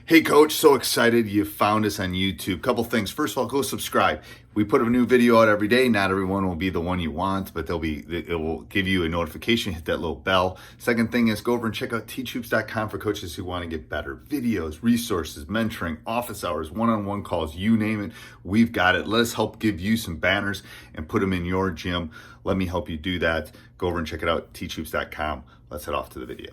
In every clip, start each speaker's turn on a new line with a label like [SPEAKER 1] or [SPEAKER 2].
[SPEAKER 1] Hey, Coach, so excited you found us on YouTube. Couple things. First of all, go subscribe. We put a new video out every day. Not everyone will be the one you want, but it will give you a notification. Hit that little bell. Second thing is go over and check out teachhoops.com for coaches who want to get better. Videos, resources, mentoring, office hours, one-on-one calls, you name it. We've got it. Let us help give you some banners and put them in your gym. Let me help you do that. Go over and check it out, teachhoops.com. Let's head off to the video.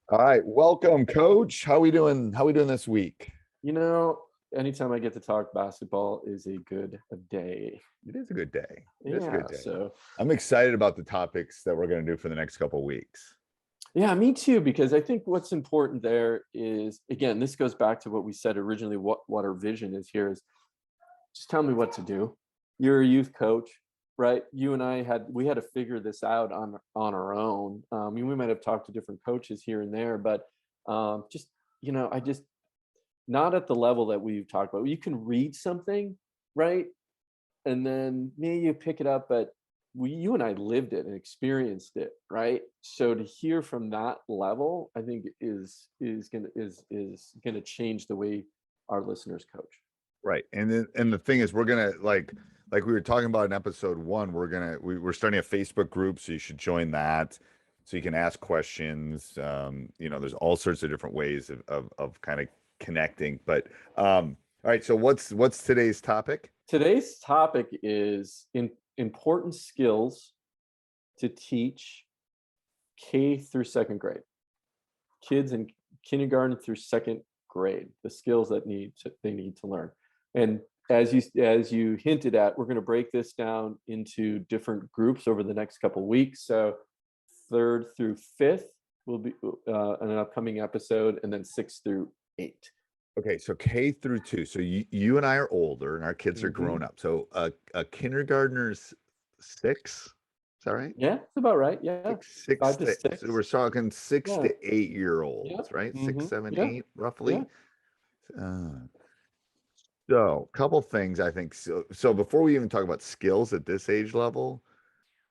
[SPEAKER 2] All right, welcome, Coach. How we doing? How we doing this week?
[SPEAKER 3] You know, anytime I get to talk basketball is a good day.
[SPEAKER 2] It is a good day. It is a
[SPEAKER 3] Yeah,
[SPEAKER 2] good day.
[SPEAKER 3] so
[SPEAKER 2] I'm excited about the topics that we're going to do for the next couple of weeks.
[SPEAKER 3] yeah, me too, because I think what's important there is, again, this goes back to what we said originally, what our vision is here is just tell me what to do. You're a youth coach, right? You and I had to figure this out on our own. I mean, we might have talked to different coaches here and there, but just I just not at the level that we've talked about. You can read something, right? And then maybe you pick it up, but you and I lived it and experienced it, right? So to hear from that level, I think is gonna change the way our listeners coach.
[SPEAKER 2] Right. And the thing is, we're gonna like we were talking about in episode 1, we're starting a Facebook group, so you should join that so you can ask questions. There's all sorts of different ways of kind of connecting. But all right, so what's today's topic?
[SPEAKER 3] Today's topic is important skills to teach K through second grade. Kids in kindergarten through second grade, the skills that they need to learn. And as you hinted at, we're going to break this down into different groups over the next couple of weeks. So 3rd through 5th will be an upcoming episode, and then 6th through 8th.
[SPEAKER 2] Okay, so K through 2. So you and I are older, and our kids are grown up. So a kindergartner's 6. Is that right?
[SPEAKER 3] Yeah, that's about right. Yeah,
[SPEAKER 2] 6
[SPEAKER 3] 5 to 6.
[SPEAKER 2] So we're talking 6
[SPEAKER 3] Yeah.
[SPEAKER 2] to 8-year-olds,
[SPEAKER 3] Yeah.
[SPEAKER 2] right? 6, 7,
[SPEAKER 3] Yeah.
[SPEAKER 2] 8, roughly.
[SPEAKER 3] Yeah.
[SPEAKER 2] So couple things I think. So before we even talk about skills at this age level,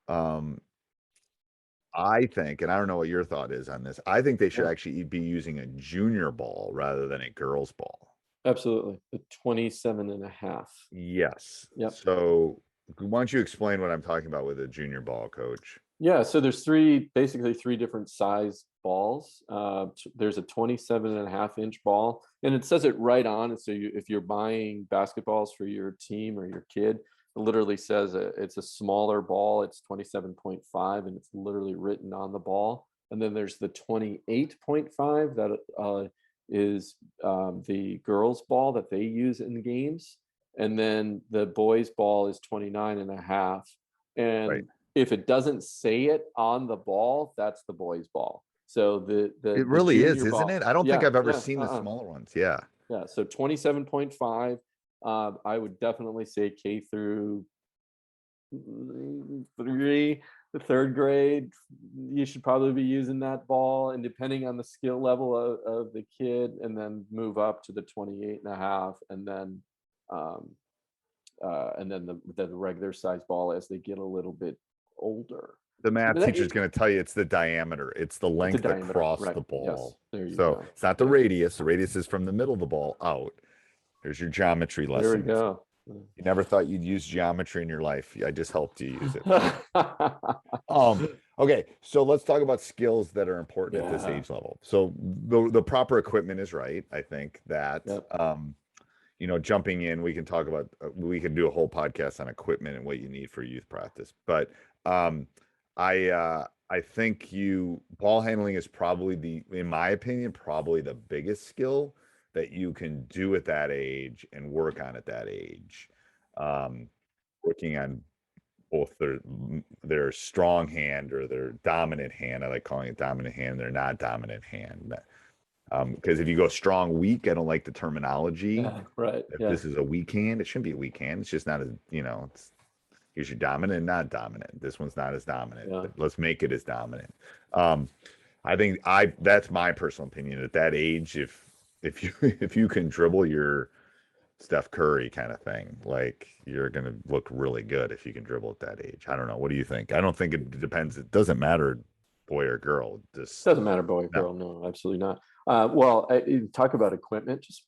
[SPEAKER 2] I think, and I don't know what your thought is on this, I think they should actually be using a junior ball rather than a girls ball.
[SPEAKER 3] Absolutely. The 27 and a half.
[SPEAKER 2] Yes.
[SPEAKER 3] Yep.
[SPEAKER 2] So why don't you explain what I'm talking about with a junior ball, Coach?
[SPEAKER 3] Yeah, so there's basically three different size balls. There's a 27 and a half inch ball, and it says it right on it. So if you're buying basketballs for your team or your kid, it literally says it's a smaller ball. It's 27.5, and it's literally written on the ball. And then there's the 28.5 that is the girls' ball that they use in the games. And then the boys' ball is 29 and a half. And
[SPEAKER 2] Right.
[SPEAKER 3] If it doesn't say it on the ball, that's the boys' ball. So
[SPEAKER 2] It really is, isn't
[SPEAKER 3] ball,
[SPEAKER 2] it? I don't think I've ever seen the
[SPEAKER 3] uh-uh.
[SPEAKER 2] smaller ones. Yeah.
[SPEAKER 3] Yeah. So 27.5. I would definitely say K through 3, the 3rd grade. You should probably be using that ball, and depending on the skill level of the kid, and then move up to the 28 and a half, and then the regular size ball as they get a little bit older.
[SPEAKER 2] The math teacher is going to tell you it's the diameter. It's the length across
[SPEAKER 3] right.
[SPEAKER 2] the ball.
[SPEAKER 3] Yes, there you
[SPEAKER 2] So
[SPEAKER 3] go.
[SPEAKER 2] it's not the radius. The radius is from the middle of the ball out. There's your geometry lesson.
[SPEAKER 3] There we go.
[SPEAKER 2] You never thought you'd use geometry in your life. I just helped you use it. Okay, so let's talk about skills that are important at this age level. So the proper equipment is right. I think that jumping in, we can talk about we can do a whole podcast on equipment and what you need for youth practice. But I think ball handling is probably in my opinion, probably the biggest skill that you can do at that age and work on at that age. Working on both their strong hand or their dominant hand. I like calling it dominant hand. They're not dominant hand. Because if you go strong, weak, I don't like the terminology.
[SPEAKER 3] Right.
[SPEAKER 2] If this is a weak hand, it shouldn't be a weak hand. It's just not as, here's your dominant and not dominant. This one's not as dominant.
[SPEAKER 3] Yeah.
[SPEAKER 2] Let's make it as dominant. I think that's my personal opinion. At that age, if you can dribble your Steph Curry kind of thing, like you're gonna look really good if you can dribble at that age. I don't know. What do you think? I don't think it depends. It doesn't matter boy or girl. Just
[SPEAKER 3] Doesn't matter, boy or
[SPEAKER 2] no.
[SPEAKER 3] girl. No, absolutely not. Talk about equipment. Just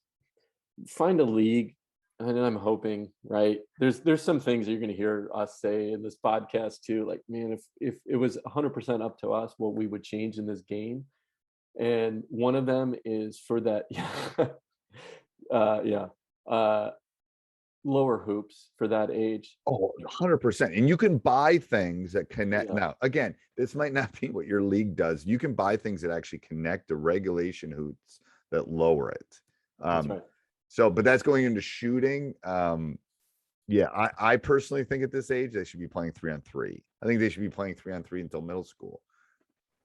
[SPEAKER 3] find a league, and I'm hoping, right? There's some things you're going to hear us say in this podcast too. Like, man, if it was 100% up to us, what we would change in this game, and one of them is for that, yeah, lower hoops for that age.
[SPEAKER 2] Oh, 100%. And you can buy things that connect.
[SPEAKER 3] Yeah.
[SPEAKER 2] Now, again, this might not be what your league does. You can buy things that actually connect the regulation hoops that lower it.
[SPEAKER 3] That's right.
[SPEAKER 2] So, but that's going into shooting. Yeah, I personally think at this age, they should be playing 3-on-3. I think they should be playing 3-on-3 until middle school.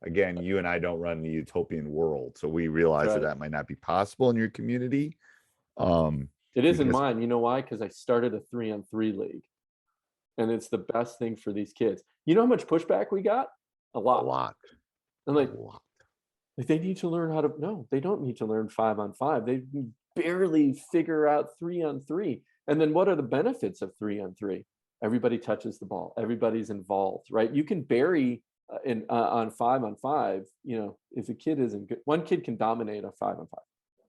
[SPEAKER 2] Again, you and I don't run the utopian world, so we realize
[SPEAKER 3] right.
[SPEAKER 2] that might not be possible in your community.
[SPEAKER 3] It is in
[SPEAKER 2] because-
[SPEAKER 3] mine. You know why? Because I started a 3-on-3 league, and it's the best thing for these kids. You know how much pushback we got? A
[SPEAKER 2] A
[SPEAKER 3] lot.
[SPEAKER 2] lot.
[SPEAKER 3] I'm like,
[SPEAKER 2] A lot.
[SPEAKER 3] they need to learn how to. No, they don't need to learn 5-on-5. They barely figure out 3-on-3. And then what are the benefits of 3-on-3? Everybody touches the ball. Everybody's involved, right? You can bury on 5-on-5. You know, if a kid isn't good, one kid can dominate a 5-on-5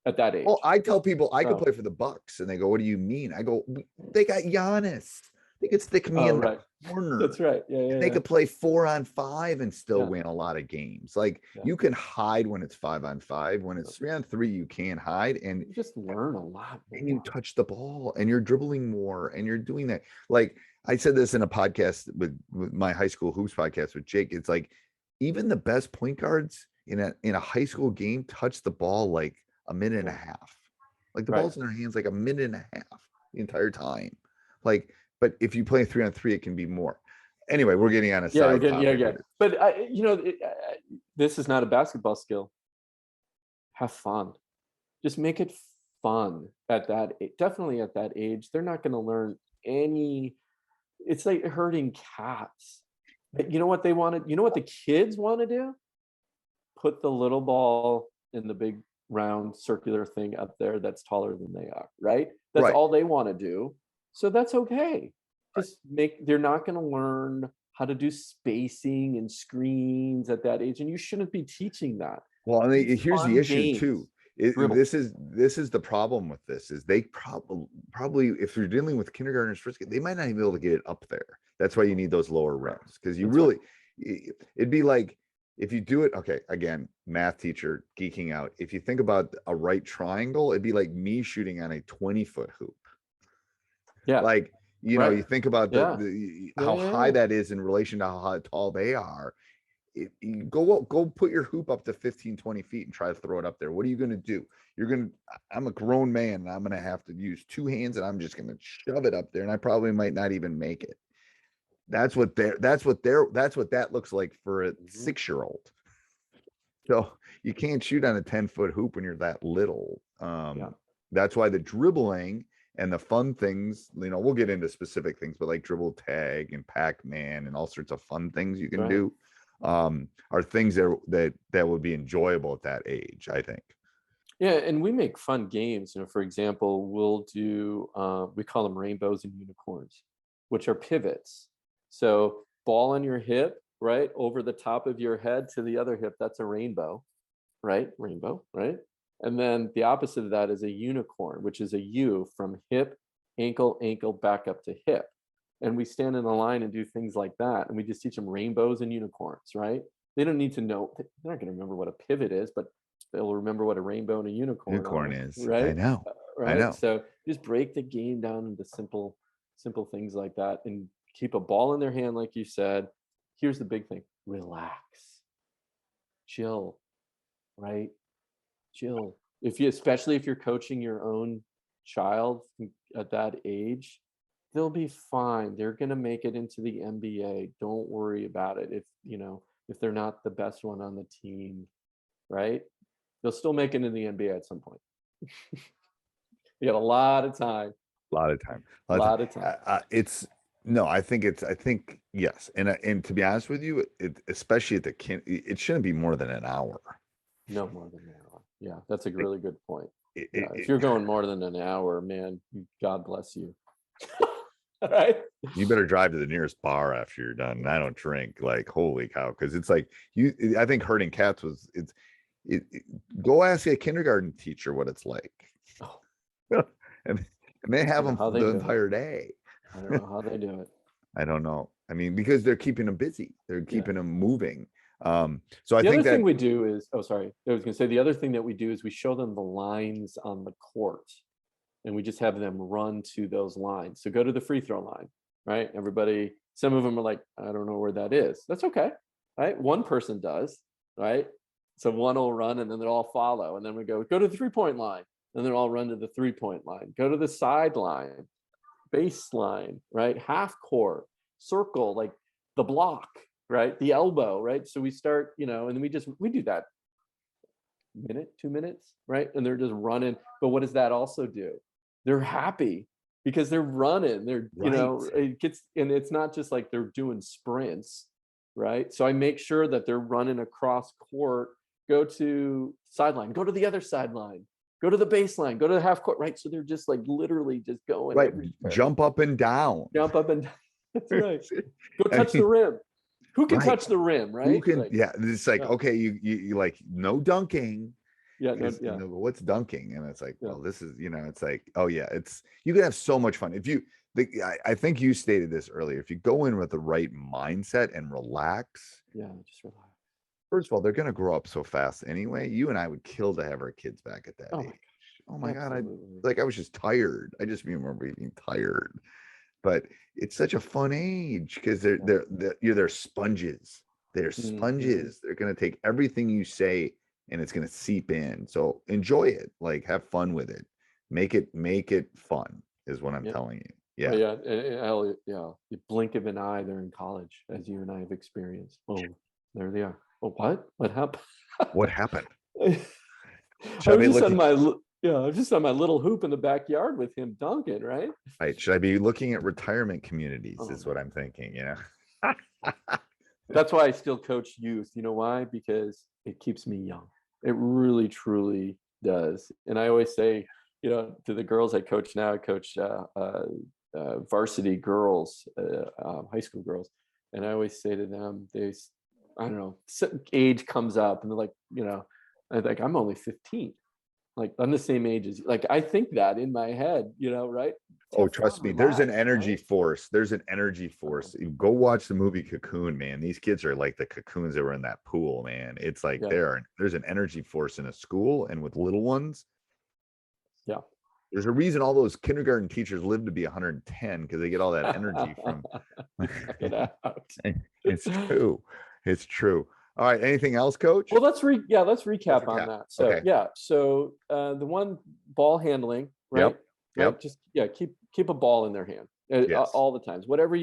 [SPEAKER 3] at that age.
[SPEAKER 2] Well, I tell people I could
[SPEAKER 3] Oh.
[SPEAKER 2] play for the Bucks, and they go, "What do you mean?" I go, "They got Giannis. They could stick me
[SPEAKER 3] Oh,
[SPEAKER 2] in
[SPEAKER 3] right.
[SPEAKER 2] the corner.
[SPEAKER 3] That's right. Yeah.
[SPEAKER 2] They could play 4-on-5 and still
[SPEAKER 3] Yeah.
[SPEAKER 2] win a lot of games. Like
[SPEAKER 3] Yeah.
[SPEAKER 2] you can hide when it's 5-on-5. When it's 3-on-3, you can't hide, and
[SPEAKER 3] You just learn a lot
[SPEAKER 2] and you
[SPEAKER 3] more.
[SPEAKER 2] touch the ball, and you're dribbling more, and you're doing that. Like I said this in a podcast with my high school hoops podcast with Jake. It's like even the best point guards in a high school game touch the ball like a minute and a half. Like the
[SPEAKER 3] Right.
[SPEAKER 2] ball's in their hands like a minute and a half the entire time. Like, but if you play 3-on-3, it can be more. Anyway, we're getting on a
[SPEAKER 3] Yeah, we're
[SPEAKER 2] side
[SPEAKER 3] getting,
[SPEAKER 2] topic.
[SPEAKER 3] yeah. But this is not a basketball skill. Have fun. Just make it fun at that. Definitely at that age, they're not going to learn any. It's like herding cats. You know what they wanted? You know what the kids want to do? Put the little ball in the big round circular thing up there that's taller than they are, right? That's
[SPEAKER 2] Right.
[SPEAKER 3] all they want to do. So that's okay. Just they're not going to learn how to do spacing and screens at that age. And you shouldn't be teaching that.
[SPEAKER 2] Well, and here's
[SPEAKER 3] Fun
[SPEAKER 2] the issue
[SPEAKER 3] games.
[SPEAKER 2] too.
[SPEAKER 3] Dribble.
[SPEAKER 2] This is the problem with this is they probably if you're dealing with kindergartners first, they might not even be able to get it up there. That's why you need those lower rims because you
[SPEAKER 3] That's
[SPEAKER 2] really it'd be like if you do it. Okay, again, math teacher geeking out. If you think about a right triangle, it'd be like me shooting on a 20-foot hoop.
[SPEAKER 3] Yeah.
[SPEAKER 2] Like you know,
[SPEAKER 3] Right.
[SPEAKER 2] you think about
[SPEAKER 3] Yeah.
[SPEAKER 2] how
[SPEAKER 3] Yeah.
[SPEAKER 2] high that is in relation to how tall they are. You go put your hoop up to 15-20 feet and try to throw it up there. What are you going to do? I'm a grown man and I'm going to have to use two hands and I'm just going to shove it up there and I probably might not even make it. That's what that looks like for a 6-year-old. So you can't shoot on a 10-foot hoop when you're that little. That's why the dribbling and the fun things, we'll get into specific things, but like dribble tag and Pac-Man and all sorts of fun things you can do. Are things that would be enjoyable at that age, I think.
[SPEAKER 3] Yeah, and we make fun games. For example, we'll do we call them rainbows and unicorns, which are pivots. So ball on your hip, right over the top of your head to the other hip. That's a rainbow, right? Rainbow, right? And then the opposite of that is a unicorn, which is a U from hip, ankle, back up to hip. And we stand in a line and do things like that. And we just teach them rainbows and unicorns, right? They don't need to know. They're not going to remember what a pivot is, but they'll remember what a rainbow and a unicorn
[SPEAKER 2] is.
[SPEAKER 3] Right?
[SPEAKER 2] I know.
[SPEAKER 3] Right.
[SPEAKER 2] I know.
[SPEAKER 3] So just break the game down into simple things like that and keep a ball in their hand, like you said. Here's the big thing. Relax. Chill. Right? Chill. Especially if you're coaching your own child at that age, they'll be fine. They're going to make it into the NBA. Don't worry about it. If they're not the best one on the team, right? They'll still make it in the NBA at some point. You got a lot of time.
[SPEAKER 2] A lot of time. I think yes. And to be honest with you, especially at it shouldn't be more than an hour.
[SPEAKER 3] No more than an hour. Yeah, that's a really good point.
[SPEAKER 2] If
[SPEAKER 3] you're going more than an hour, man, God bless you. Right?
[SPEAKER 2] You better drive to the nearest bar after you're done. And I don't drink. Like, holy cow. Cause it's like I think herding cats go ask a kindergarten teacher what it's like.
[SPEAKER 3] Oh,
[SPEAKER 2] and they have them
[SPEAKER 3] how
[SPEAKER 2] for
[SPEAKER 3] they
[SPEAKER 2] the
[SPEAKER 3] do it.
[SPEAKER 2] entire day.
[SPEAKER 3] I don't know how they do it.
[SPEAKER 2] I don't know. I mean, because they're keeping them busy. They're keeping them moving. So I
[SPEAKER 3] The
[SPEAKER 2] think
[SPEAKER 3] other thing
[SPEAKER 2] that
[SPEAKER 3] we do is, oh, sorry. I was going to say the other thing that we do is we show them the lines on the court and we just have them run to those lines. So go to the free throw line, right? Everybody, some of them are like, I don't know where that is. That's okay, right? One person does, right? So one will run and then they'll all follow. And then we go to the 3-point line and then all run to the 3-point line. Go to the sideline, baseline, right? Half court, circle, like the block, right? The elbow, right? So we start, and then we do that minute, 2 minutes, right? And they're just running. But what does that also do? They're happy because they're running. They're, and it's not just like they're doing sprints, right? So I make sure that they're running across court, go to sideline, go to the other sideline, go to the baseline, go to the half court, right? So they're just like literally just going.
[SPEAKER 2] right. Jump up and down.
[SPEAKER 3] Jump up and down. That's right. Go touch the rim. Who can touch the rim, right?
[SPEAKER 2] Who can?
[SPEAKER 3] Like,
[SPEAKER 2] it's like okay, you like no dunking.
[SPEAKER 3] Yeah,
[SPEAKER 2] what's dunking? And it's like, well, this is it's like, oh yeah, you can have so much fun if you. I think you stated this earlier. If you go in with the right mindset and relax,
[SPEAKER 3] just relax.
[SPEAKER 2] First of all, they're gonna grow up so fast anyway. You and I would kill to have our kids back at that age. Oh my god, I was just tired. I just remember being tired. But it's such a fun age because they're sponges. They're sponges. They're gonna take everything you say and it's gonna seep in. So enjoy it. Like have fun with it. Make it fun is what I'm telling you. Yeah.
[SPEAKER 3] Oh, yeah. You blink of an eye, they're in college, as you and I have experienced. Oh, there they are. Oh, what? What happened?
[SPEAKER 2] What happened?
[SPEAKER 3] I was just on my little hoop in the backyard with him dunking, right?
[SPEAKER 2] Right. Should I be looking at retirement communities? Is what I'm thinking.
[SPEAKER 3] That's why I still coach youth. You know why? Because it keeps me young. It really, truly does. And I always say, to the girls I coach now, I coach varsity girls, high school girls. And I always say to them, I don't know, age comes up and they're like, I'm like, I'm only 15. Like I'm the same age as you. Like I think that in my head, right?
[SPEAKER 2] Oh, trust me, there's an energy force. There's an energy force. You go watch the movie Cocoon, man. These kids are like the cocoons that were in that pool, man. It's like there's an energy force in a school and with little ones.
[SPEAKER 3] Yeah.
[SPEAKER 2] There's a reason all those kindergarten teachers live to be 110 because they get all that energy from. It's true. It's true. All right. Anything else, Coach?
[SPEAKER 3] Well, let's recap on that. So So the one, ball handling, right?
[SPEAKER 2] Yep.
[SPEAKER 3] Just keep a ball in their hand all the times. Whatever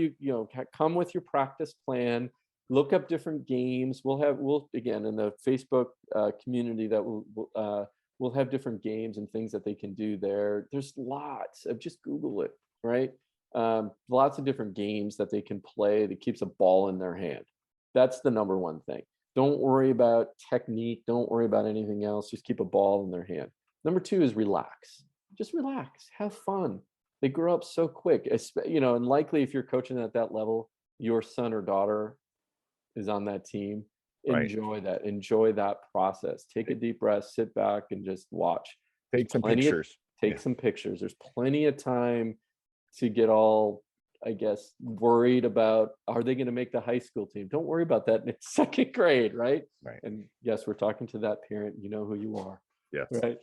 [SPEAKER 3] come with your practice plan. Look up different games. We'll again in the Facebook community that we'll have different games and things that they can do there. There's lots of, just Google it, right? Lots of different games that they can play that keeps a ball in their hand. That's the number one thing. Don't worry about technique. Don't worry about anything else. Just keep a ball in their hand. Number two is relax. Just relax. Have fun. They grow up so quick, and likely if you're coaching at that level, your son or daughter is on that team. Enjoy that. Enjoy that process. Take a deep breath, sit back and just watch.
[SPEAKER 2] Take some pictures.
[SPEAKER 3] Some pictures. There's plenty of time to get all, I guess, worried about, are they going to make the high school team? Don't worry about that in second grade, right?
[SPEAKER 2] Right.
[SPEAKER 3] And yes, we're talking to that parent. You know who you are.
[SPEAKER 2] Yes.
[SPEAKER 3] Right.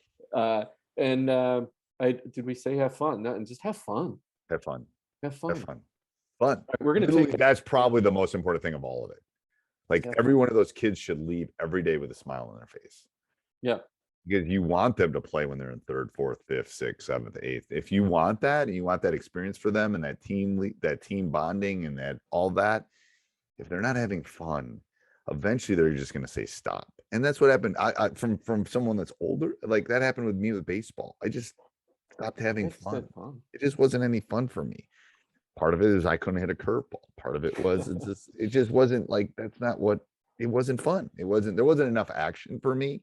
[SPEAKER 3] Did we say have fun? No, and just have fun.
[SPEAKER 2] Have fun.
[SPEAKER 3] Have fun.
[SPEAKER 2] Have fun. Fun.
[SPEAKER 3] Right, we're going to take.
[SPEAKER 2] That's probably the most important thing of all of it. Like every one of those kids should leave every day with a smile on their face.
[SPEAKER 3] Yeah.
[SPEAKER 2] Because you want them to play when they're in third, fourth, fifth, sixth, seventh, eighth. If you want that and you want that experience for them and that team bonding and that all that, if they're not having fun, eventually they're just going to say stop. And that's what happened. I from someone that's older, like that happened with me with baseball. I just stopped having fun. It just wasn't any fun for me. Part of it is I couldn't hit a curveball. Part of it was it just wasn't like, that's not what, it wasn't fun. There wasn't enough action for me.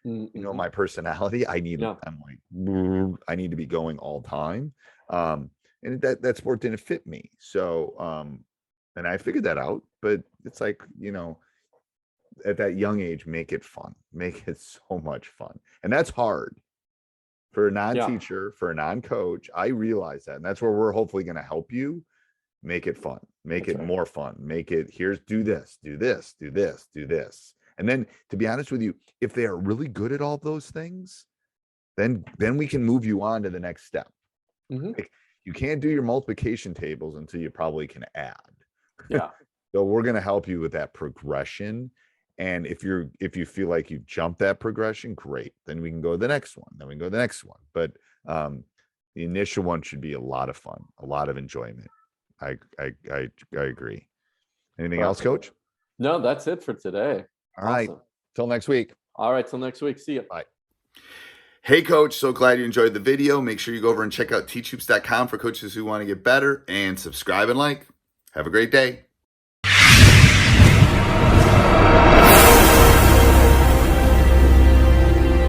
[SPEAKER 2] My personality, I need to be going all time. And and that sport didn't fit me. So, and I figured that out, but it's like, at that young age, make it fun, make it so much fun. And that's hard for a non-teacher, for a non-coach. I realize that. And that's where we're hopefully going to help you make it fun, make it more fun, make it, do this, do this, do this, do this. And then, to be honest with you, if they are really good at all those things, then we can move you on to the next step. Like, you can't do your multiplication tables until you probably can add.
[SPEAKER 3] Yeah.
[SPEAKER 2] So we're going to help you with that progression. And if you feel like you've jumped that progression, great. Then we can go to the next one. Then we can go to the next one. But the initial one should be a lot of fun, a lot of enjoyment. I agree. Anything else, Coach?
[SPEAKER 3] No, that's it for today.
[SPEAKER 2] All right. Till next week.
[SPEAKER 3] All right. Till next week. See you.
[SPEAKER 2] Bye.
[SPEAKER 1] Hey, Coach, so glad you enjoyed the video. Make sure you go over and check out teachhoops.com for coaches who want to get better, and subscribe and like. Have a great day.